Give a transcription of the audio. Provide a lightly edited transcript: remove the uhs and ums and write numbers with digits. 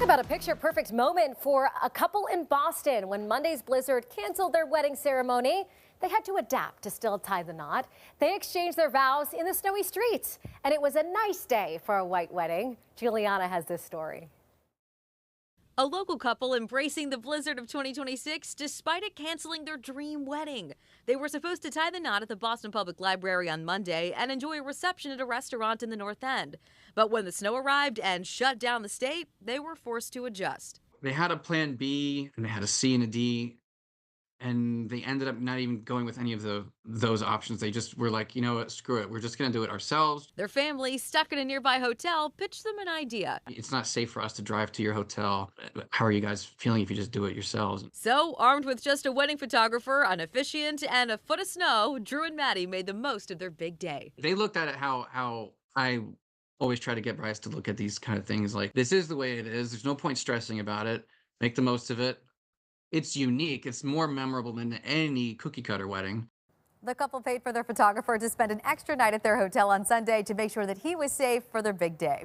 Talk about a picture-perfect moment for a couple in Boston. When Monday's blizzard canceled their wedding ceremony, they had to adapt to still tie the knot. They exchanged their vows in the snowy streets, and it was a nice day for a white wedding. Juliana has this story. A local couple embracing the blizzard of 2026 despite it canceling their dream wedding. They were supposed to tie the knot at the Boston Public Library on Monday and enjoy a reception at a restaurant in the North End. But when the snow arrived and shut down the state, they were forced to adjust. They had a plan B and they had a C and a D, and they ended up not even going with any of those options. They just were like, you know what, screw it. We're just going to do it ourselves. Their family, stuck in a nearby hotel, pitched them an idea. It's not safe for us to drive to your hotel. How are you guys feeling if you just do it yourselves? So, armed with just a wedding photographer, an officiant, and a foot of snow, Drew and Maddie made the most of their big day. They looked at it how I always try to get brides to look at these kind of things. Like, this is the way it is. There's no point stressing about it. Make the most of it. It's unique. It's more memorable than any cookie cutter wedding. The couple paid for their photographer to spend an extra night at their hotel on Sunday to make sure that he was safe for their big day.